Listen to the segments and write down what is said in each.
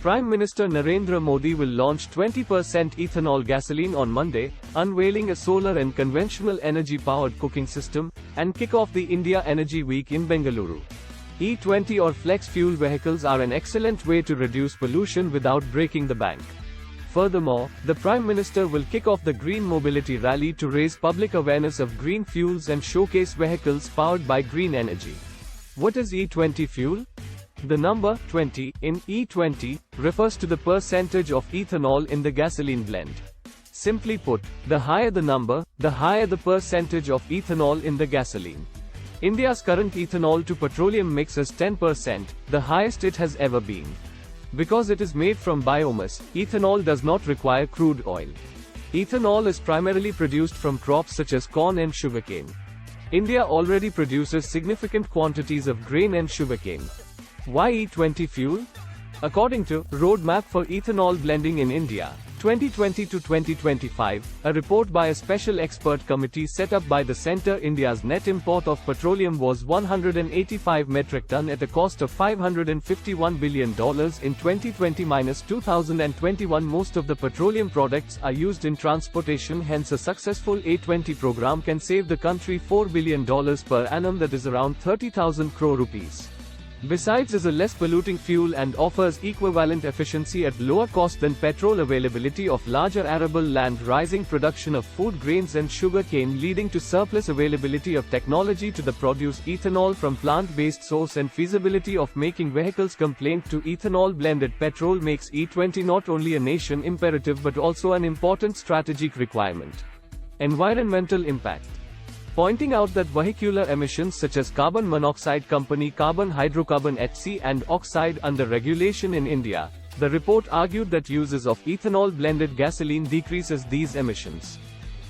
Prime Minister Narendra Modi will launch 20% ethanol gasoline on Monday, unveiling a solar and conventional energy-powered cooking system, and kick off the India Energy Week in Bengaluru. E20 or flex fuel vehicles are an excellent way to reduce pollution without breaking the bank. Furthermore, the Prime Minister will kick off the Green Mobility Rally to raise public awareness of green fuels and showcase vehicles powered by green energy. What is E20 fuel? The number 20 in E20 refers to the percentage of ethanol in the gasoline blend. Simply put, the higher the number, the higher the percentage of ethanol in the gasoline. India's current ethanol to petroleum mix is 10%, the highest it has ever been. Because it is made from biomass, ethanol does not require crude oil. Ethanol is primarily produced from crops such as corn and sugarcane. India already produces significant quantities of grain and sugarcane. Why E20 fuel? According to Roadmap for Ethanol Blending in India, 2020 to 2025, a report by a special expert committee set up by the Centre, India's net import of petroleum was 185 metric ton at a cost of $551 billion in 2020-2021. Most of the petroleum products are used in transportation, hence a successful E20 program can save the country $4 billion per annum, that is around 30,000 crore rupees. Besides, is a less polluting fuel and offers equivalent efficiency at lower cost than petrol. Availability of larger arable land, rising production of food grains and sugar cane leading to surplus availability of technology to the produce ethanol from plant-based source, and feasibility of making vehicles compliant to ethanol blended petrol makes E20 not only a nation imperative but also an important strategic requirement. Environmental impact. Pointing out that vehicular emissions such as carbon monoxide, carbon hydrocarbon HC and oxide under regulation in India, the report argued that uses of ethanol blended gasoline decreases these emissions.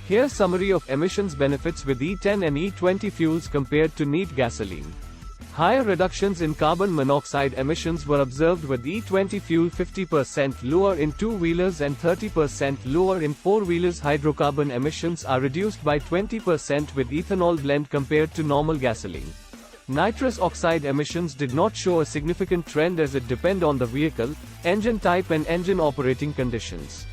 Here's summary of emissions benefits with E10 and E20 fuels compared to neat gasoline. Higher reductions in carbon monoxide emissions were observed with E20 fuel, 50% lower in two-wheelers and 30% lower in four-wheelers. Hydrocarbon emissions are reduced by 20% with ethanol blend compared to normal gasoline. Nitrous oxide emissions did not show a significant trend as it depends on the vehicle, engine type and engine operating conditions.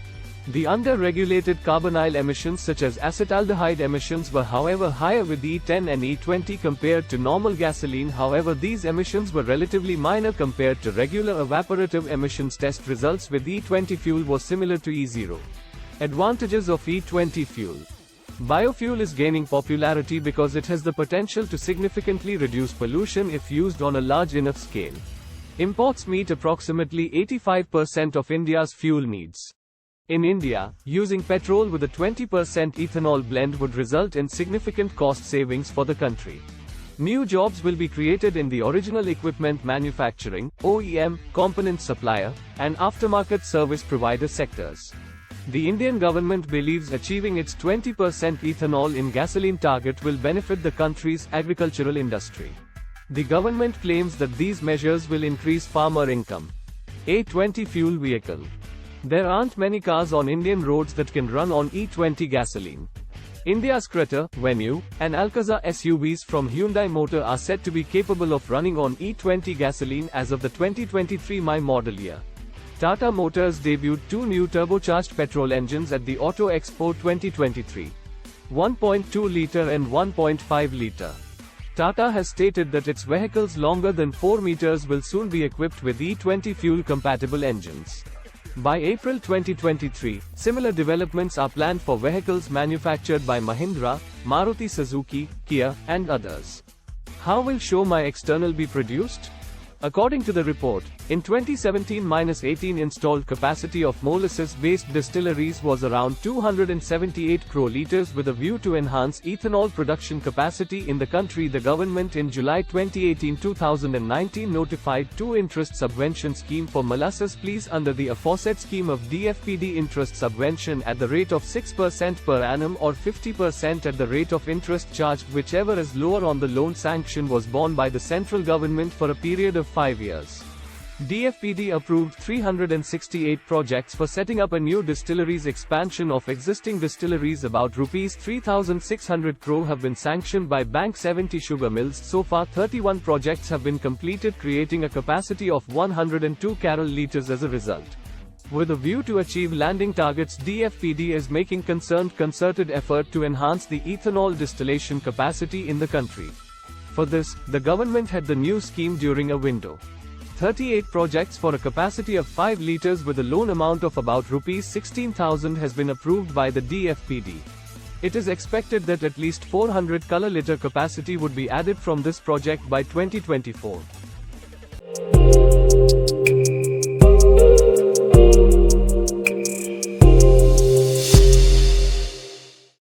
The under-regulated carbonyl emissions such as acetaldehyde emissions were however higher with E10 and E20 compared to normal gasoline. However, these emissions were relatively minor compared to regular evaporative emissions. Test results with E20 fuel was similar to E0. Advantages of E20 fuel. Biofuel is gaining popularity because it has the potential to significantly reduce pollution if used on a large enough scale. Imports meet approximately 85% of India's fuel needs. In India, using petrol with a 20% ethanol blend would result in significant cost savings for the country. New jobs will be created in the original equipment manufacturing, OEM, component supplier, and aftermarket service provider sectors. The Indian government believes achieving its 20% ethanol in gasoline target will benefit the country's agricultural industry. The government claims that these measures will increase farmer income. E20 fuel vehicle. There aren't many cars on Indian roads that can run on E20 gasoline. India's Creta, Venue, and Alcazar SUVs from Hyundai Motor are said to be capable of running on E20 gasoline as of the 2023 model year. Tata Motors debuted two new turbocharged petrol engines at the Auto Expo 2023. 1.2-litre and 1.5-litre. Tata has stated that its vehicles longer than 4 meters will soon be equipped with E20 fuel-compatible engines. By April 2023, similar developments are planned for vehicles manufactured by Mahindra, Maruti Suzuki, Kia, and others. How will Show My External be produced? According to the report, in 2017-18 installed capacity of molasses-based distilleries was around 278 crore liters. With a view to enhance ethanol production capacity in the country, the government in July 2018-2019 notified two interest subvention scheme for molasses please under the aforesaid scheme of DFPD interest subvention at the rate of 6% per annum or 50% at the rate of interest charged, whichever is lower on the loan sanction was borne by the central government for a period of 5 years. DFPD approved 368 projects for setting up a new distilleries. Expansion of existing distilleries. About Rs 3,600 crore have been sanctioned by bank. 70 sugar mills. So far 31 projects have been completed, creating a capacity of 102 carol liters as a result. With a view to achieve landing targets, DFPD is making concerted effort to enhance the ethanol distillation capacity in the country. For this, the government had the new scheme during a window. 38 projects for a capacity of 5 liters with a loan amount of about Rs 16,000 has been approved by the DFPD. It is expected that at least 400 color liter capacity would be added from this project by 2024.